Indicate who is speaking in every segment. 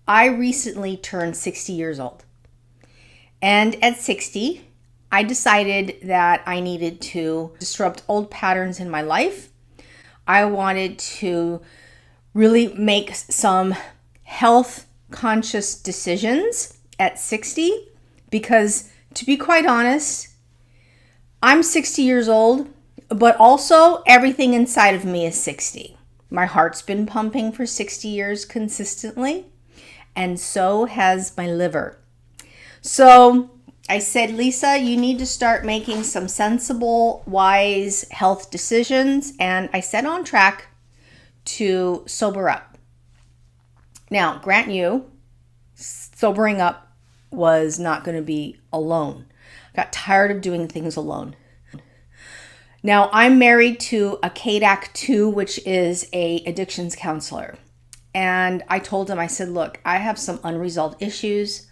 Speaker 1: I recently turned 60 years old. And at 60, I decided that I needed to disrupt old patterns in my life. I wanted to really make some health conscious decisions at 60 because, to be quite honest, I'm 60 years old, but also everything inside of me is 60. My heart's been pumping for 60 years consistently, and so has my liver. So I said, Lisa, you need to start making some sensible, wise health decisions, and I set on track to sober up. Now, grant you, sobering up was not going to be alone. I got tired of doing things alone. Now, I'm married to a KDAC2, which is a addictions counselor. And I told him, I said, look, I have some unresolved issues.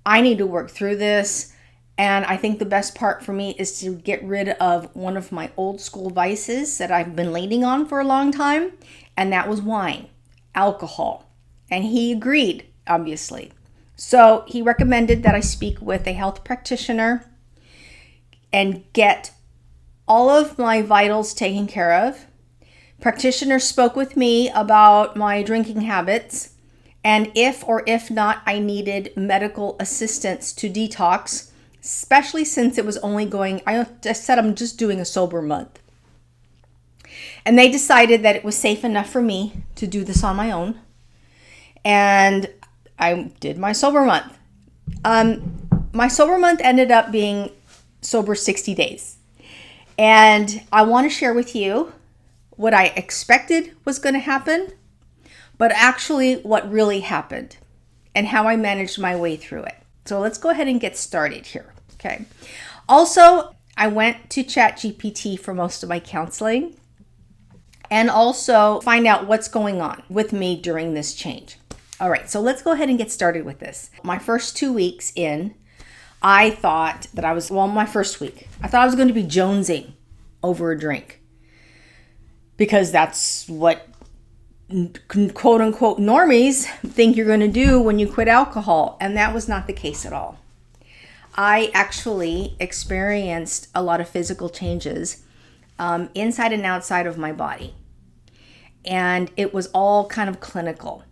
Speaker 1: I need to work through this. And I think the best part for me is to get rid of one of my old school vices that I've been leaning on for a long time. And that was wine, alcohol. And he agreed, obviously. So he recommended that I speak with a health practitioner and get all of my vitals taken care of. Practitioner spoke with me about my drinking habits and if or if not I needed medical assistance to detox, especially since it was only going, I said I'm just doing a sober month. And they decided that it was safe enough for me to do this on my own. And I did my sober month. My sober month ended up being sober 60 days. And I want to share with you what I expected was going to happen, but actually what really happened and how I managed my way through it. So let's go ahead and get started here. Okay. Also, I went to ChatGPT for most of my counseling and also find out what's going on with me during this change. All right, so let's go ahead and get started with this. My first 2 weeks in, I thought that my first week, I thought I was going to be jonesing over a drink because that's what quote unquote normies think you're going to do when you quit alcohol. And that was not the case at all. I actually experienced a lot of physical changes inside and outside of my body. And it was all kind of clinical.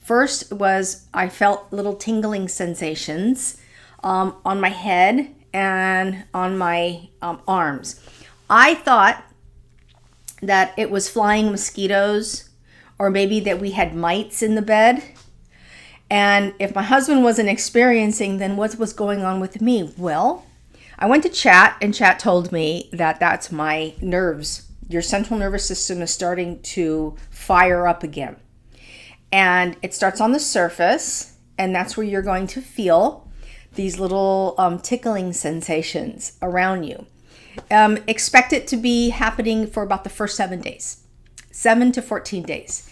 Speaker 1: First was I felt little tingling sensations on my head and on my arms. I thought that it was flying mosquitoes or maybe that we had mites in the bed. And if my husband wasn't experiencing, then what was going on with me? Well, I went to Chat and Chat told me that that's my nerves. Your central nervous system is starting to fire up again. And it starts on the surface, and that's where you're going to feel these little tickling sensations around you. Expect it to be happening for about the first 7 days, 7 to 14 days.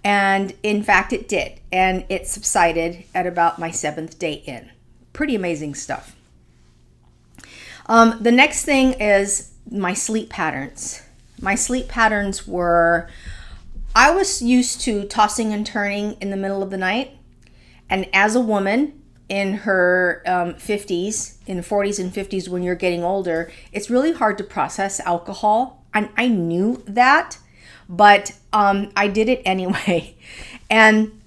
Speaker 1: And in fact, it did. And it subsided at about my 7th day in. Pretty amazing stuff. The next thing is my sleep patterns. My sleep patterns were, I was used to tossing and turning in the middle of the night. And as a woman in her 50s, in 40s and 50s, when you're getting older, it's really hard to process alcohol. And I knew that, but I did it anyway. And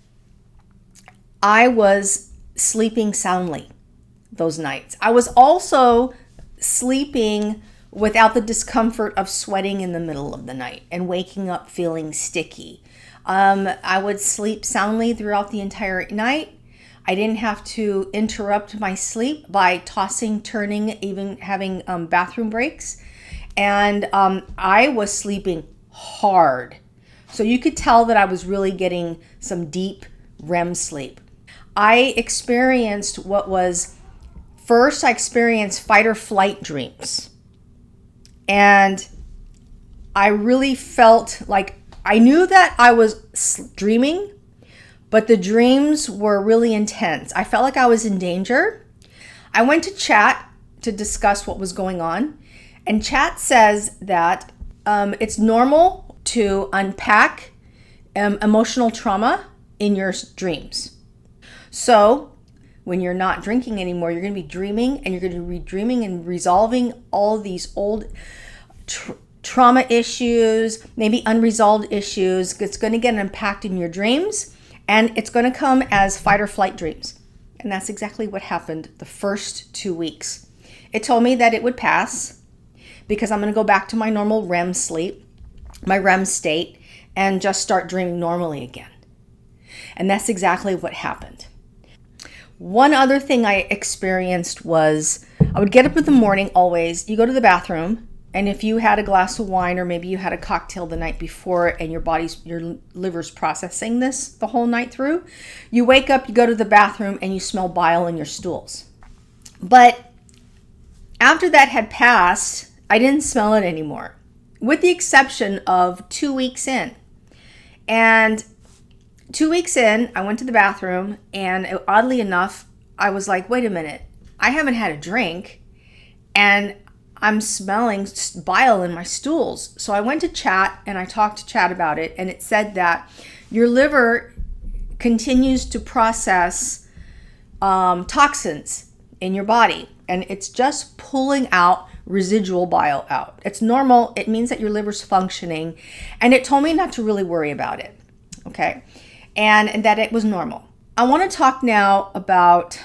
Speaker 1: I was sleeping soundly those nights. I was also sleeping without the discomfort of sweating in the middle of the night and waking up feeling sticky. I would sleep soundly throughout the entire night. I didn't have to interrupt my sleep by tossing, turning, even having bathroom breaks. And I was sleeping hard. So you could tell that I was really getting some deep REM sleep. I experienced first I experienced fight or flight dreams. And I really felt like I knew that I was dreaming, but the dreams were really intense. I felt like I was in danger. I went to Chat to discuss what was going on. And Chat says that it's normal to unpack emotional trauma in your dreams. So when you're not drinking anymore, you're going to be dreaming, and you're going to be dreaming and resolving all these old trauma issues, maybe unresolved issues. It's going to get an impact in your dreams, and it's going to come as fight or flight dreams. And that's exactly what happened the first 2 weeks. It told me that it would pass because I'm going to go back to my normal REM sleep, my REM state, and just start dreaming normally again. And that's exactly what happened. One other thing I experienced was I would get up in the morning always. You go to the bathroom, and if you had a glass of wine or maybe you had a cocktail the night before and your liver's processing this the whole night through, you wake up, you go to the bathroom, and you smell bile in your stools. But after that had passed, I didn't smell it anymore, with the exception of 2 weeks in. And 2 weeks in, I went to the bathroom, and oddly enough, I was like, wait a minute, I haven't had a drink, and I'm smelling bile in my stools. So I went to Chat, and I talked to Chat about it, and it said that your liver continues to process toxins in your body, and it's just pulling out residual bile out. It's normal. It means that your liver's functioning, and it told me not to really worry about it. Okay. And that it was normal. I want to talk now about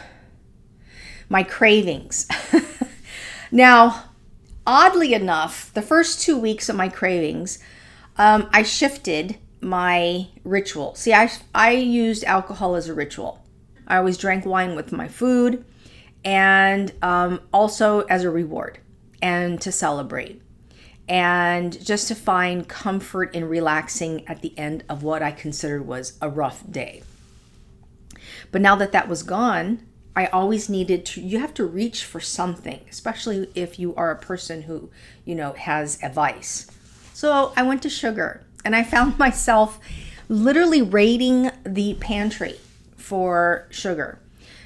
Speaker 1: my cravings. Now, oddly enough, the first 2 weeks of my cravings, I shifted my ritual. See, I used alcohol as a ritual. I always drank wine with my food, and also as a reward and to celebrate, and just to find comfort in relaxing at the end of what I considered was a rough day. But now that that was gone, I always needed to, you have to reach for something, especially if you are a person who, has a vice. So I went to sugar, and I found myself literally raiding the pantry for sugar.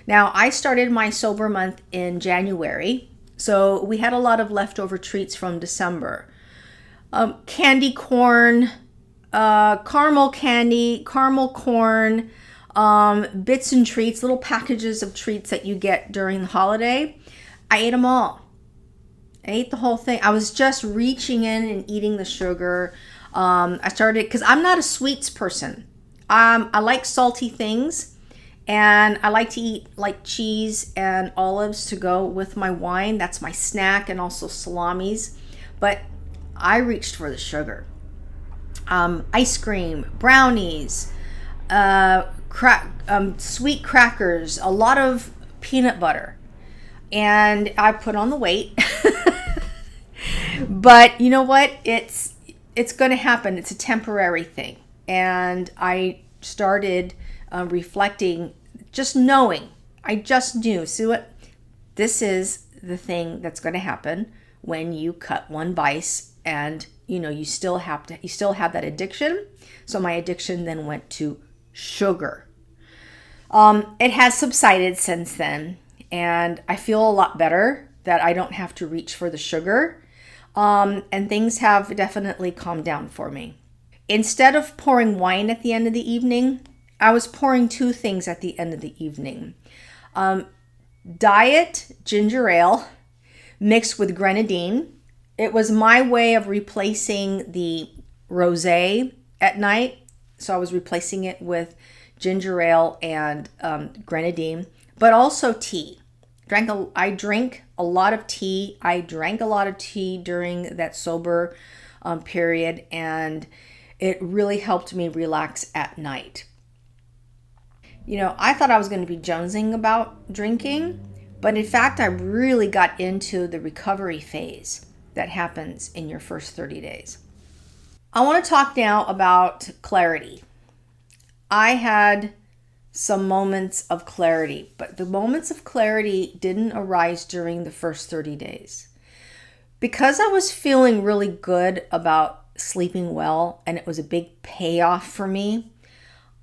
Speaker 1: Now, I started my sober month in January, so we had a lot of leftover treats from December. Candy corn, caramel candy, caramel corn, bits and treats, little packages of treats that you get during the holiday. I ate them all. I ate the whole thing. I was just reaching in and eating the sugar. I started, because I'm not a sweets person. I like salty things, and I like to eat like cheese and olives to go with my wine. That's my snack, and also salamis. But I reached for the sugar. Ice cream, brownies, sweet crackers, a lot of peanut butter. And I put on the weight. But you know what? It's going to happen. It's a temporary thing. And I started reflecting, just knowing. I just knew. See what? This is the thing that's going to happen when you cut one vice, and you still have that addiction. So my addiction then went to sugar. It has subsided since then, and I feel a lot better that I don't have to reach for the sugar. And things have definitely calmed down for me. Instead of pouring wine at the end of the evening, I was pouring two things at the end of the evening. Diet ginger ale mixed with grenadine. It was my way of replacing the rosé at night. So I was replacing it with ginger ale and grenadine, but also tea. I drink a lot of tea. I drank a lot of tea during that sober period, and it really helped me relax at night. I thought I was going to be jonesing about drinking, but in fact, I really got into the recovery phase that happens in your first 30 days. I want to talk now about clarity. I had some moments of clarity, but the moments of clarity didn't arise during the first 30 days. Because I was feeling really good about sleeping well, and it was a big payoff for me,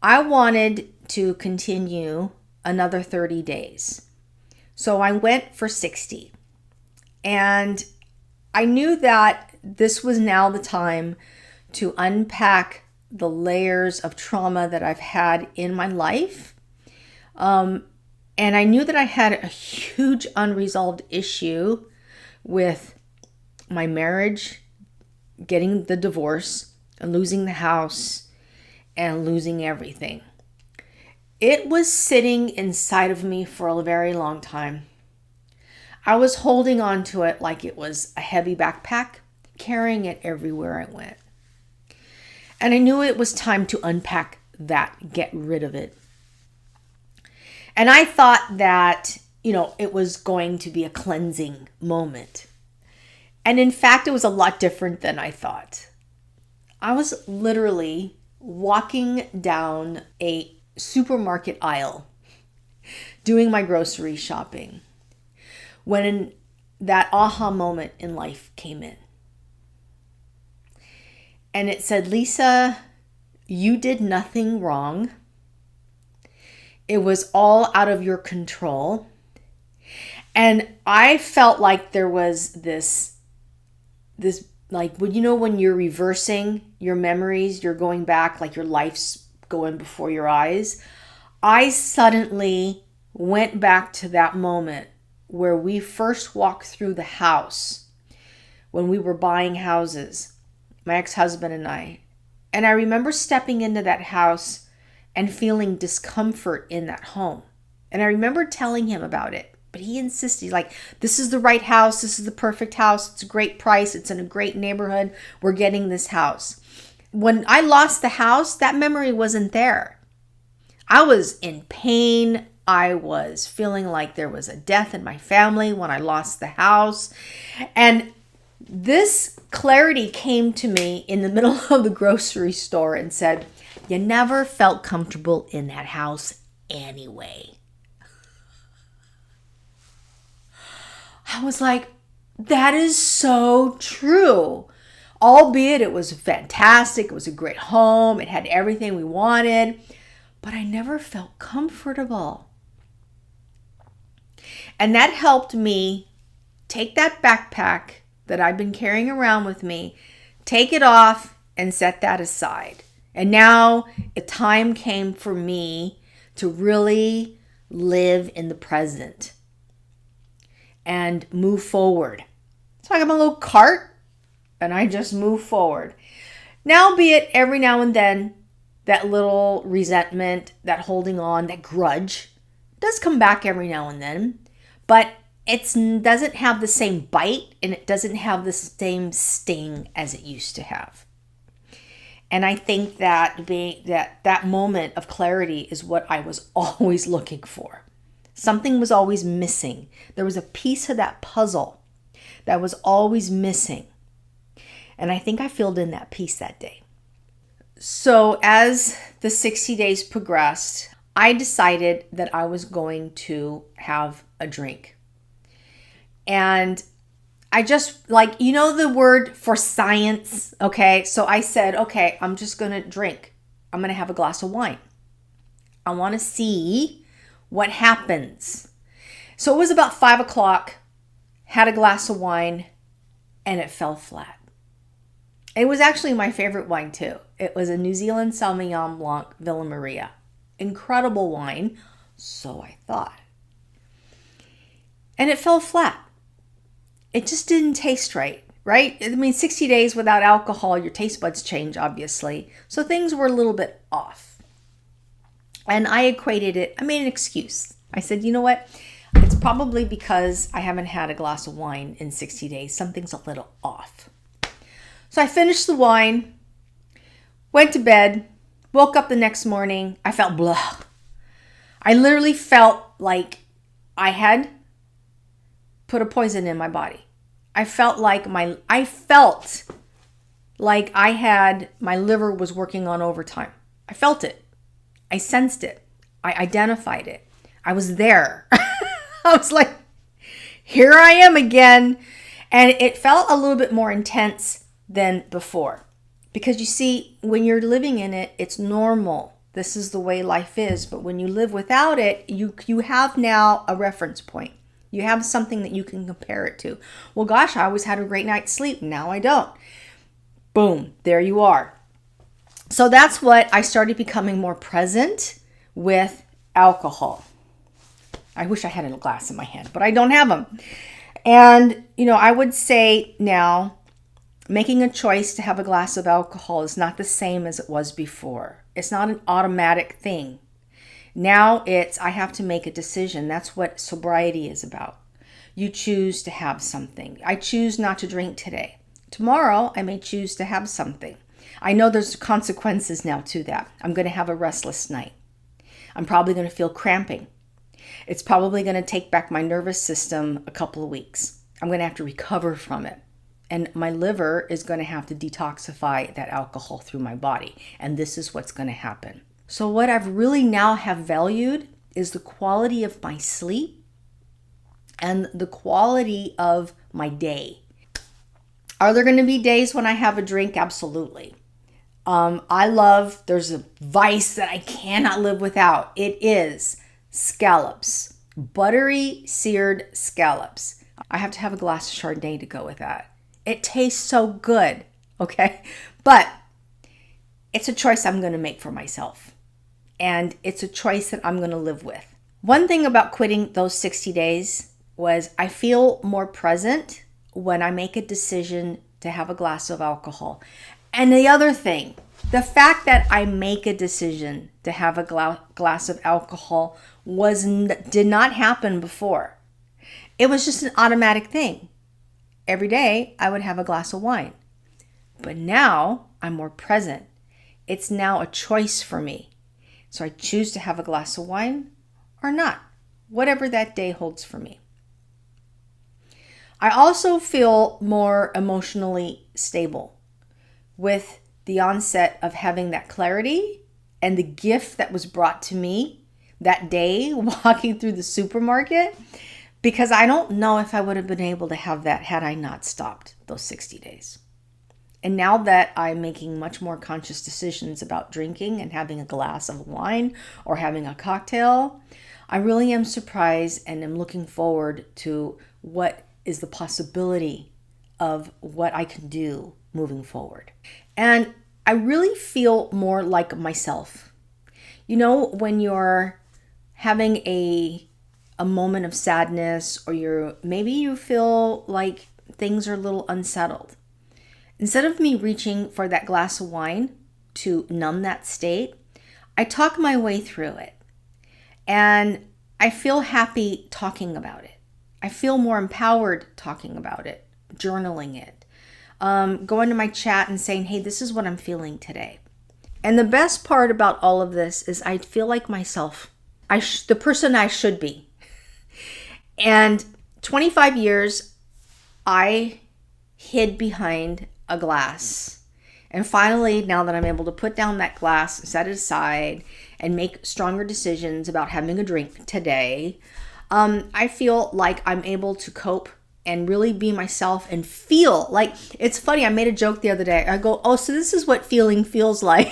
Speaker 1: I wanted to continue another 30 days. So I went for 60. And I knew that this was now the time to unpack the layers of trauma that I've had in my life. And I knew that I had a huge unresolved issue with my marriage, getting the divorce, and losing the house, and losing everything. It was sitting inside of me for a very long time. I was holding on to it like it was a heavy backpack, carrying it everywhere I went. And I knew it was time to unpack that, get rid of it. And I thought that, it was going to be a cleansing moment. And in fact, it was a lot different than I thought. I was literally walking down a supermarket aisle, doing my grocery shopping, when that aha moment in life came in. And it said, Lisa, you did nothing wrong. It was all out of your control. And I felt like there was this like, when you're reversing your memories, you're going back, like your life's going before your eyes. I suddenly went back to that moment where we first walked through the house when we were buying houses, my ex-husband and I. And I remember stepping into that house and feeling discomfort in that home. And I remember telling him about it, but he insisted, like, this is the right house. This is the perfect house. It's a great price. It's in a great neighborhood. We're getting this house. When I lost the house, that memory wasn't there. I was in pain. I was feeling like there was a death in my family when I lost the house. And this clarity came to me in the middle of the grocery store and said, you never felt comfortable in that house anyway. I was like, that is so true. Albeit it was fantastic. It was a great home. It had everything we wanted. But I never felt comfortable. And that helped me take that backpack that I've been carrying around with me, take it off and set that aside. And now the time came for me to really live in the present and move forward. So I got my little cart and I just move forward. Now, be it every now and then, that little resentment, that holding on, that grudge does come back every now and then, but it doesn't have the same bite and it doesn't have the same sting as it used to have. And I think that that moment of clarity is what I was always looking for. Something was always missing. There was a piece of that puzzle that was always missing. And I think I filled in that piece that day. So as the 60 days progressed, I decided that I was going to have a drink. And I just, like, the word for science, okay? So I said, okay, I'm just going to drink. I'm going to have a glass of wine. I want to see what happens. So it was about 5 o'clock, had a glass of wine, and it fell flat. It was actually my favorite wine too. It was a New Zealand Sauvignon Blanc Villa Maria. Incredible wine, so I thought. And it fell flat. It just didn't taste right? I mean, 60 days without alcohol, your taste buds change, obviously. So things were a little bit off. And I equated it, I made an excuse. I said, you know what? It's probably because I haven't had a glass of wine in 60 days. Something's a little off. So I finished the wine, went to bed, woke up the next morning. I felt blah. I literally felt like I had put a poison in my body. I felt like my liver was working on overtime. I felt it. I sensed it. I identified it. I was there. I was like, here I am again. And it felt a little bit more intense than before. Because you see, when you're living in it, it's normal. This is the way life is. But when you live without it, you have now a reference point. You have something that you can compare it to. Well, gosh, I always had a great night's sleep. Now I don't. Boom, there you are. So that's what I started becoming more present with alcohol. I wish I had a glass in my hand, but I don't have them. And, I would say now, making a choice to have a glass of alcohol is not the same as it was before. It's not an automatic thing. Now I have to make a decision. That's what sobriety is about. You choose to have something. I choose not to drink today. Tomorrow, I may choose to have something. I know there's consequences now to that. I'm going to have a restless night. I'm probably going to feel cramping. It's probably going to take back my nervous system a couple of weeks. I'm going to have to recover from it. And my liver is going to have to detoxify that alcohol through my body. And this is what's going to happen. So what I've really now have valued is the quality of my sleep and the quality of my day. Are there going to be days when I have a drink? Absolutely. There's a vice that I cannot live without. It is scallops, buttery seared scallops. I have to have a glass of Chardonnay to go with that. It tastes so good, okay? But it's a choice I'm going to make for myself. And it's a choice that I'm going to live with. One thing about quitting those 60 days was I feel more present when I make a decision to have a glass of alcohol. And the other thing, the fact that I make a decision to have a glass of alcohol did not happen before. It was just an automatic thing. Every day I would have a glass of wine. But now I'm more present. It's now a choice for me. So I choose to have a glass of wine or not, whatever that day holds for me. I also feel more emotionally stable with the onset of having that clarity and the gift that was brought to me that day walking through the supermarket, because I don't know if I would have been able to have that had I not stopped those 60 days. And now that I'm making much more conscious decisions about drinking and having a glass of wine or having a cocktail, I really am surprised and am looking forward to what is the possibility of what I can do moving forward. And I really feel more like myself. When you're having a moment of sadness, or maybe you feel like things are a little unsettled. Instead of me reaching for that glass of wine to numb that state, I talk my way through it. And I feel happy talking about it. I feel more empowered talking about it, journaling it, going to my chat and saying, hey, this is what I'm feeling today. And the best part about all of this is I feel like myself, the person I should be. And 25 years, I hid behind a glass. And finally, now that I'm able to put down that glass, set it aside, and make stronger decisions about having a drink today, I feel like I'm able to cope and really be myself and feel like, it's funny, I made a joke the other day. I go, oh, so this is what feeling feels like.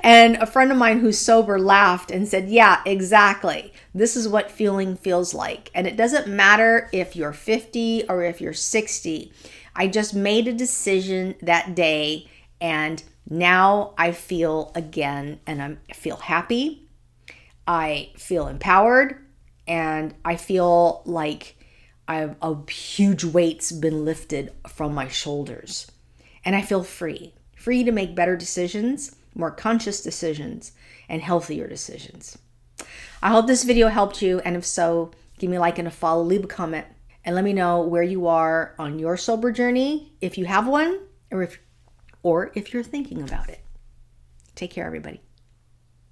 Speaker 1: And a friend of mine who's sober laughed and said, yeah, exactly. This is what feeling feels like. And it doesn't matter if you're 50 or if you're 60. I just made a decision that day, and now I feel again, and I feel happy. I feel empowered, and I feel like a huge weight's been lifted from my shoulders. And I feel free to make better decisions, more conscious decisions, and healthier decisions. I hope this video helped you, and if so, give me a like and a follow, leave a comment, and let me know where you are on your sober journey, if you have one, or if you're thinking about it. Take care, everybody.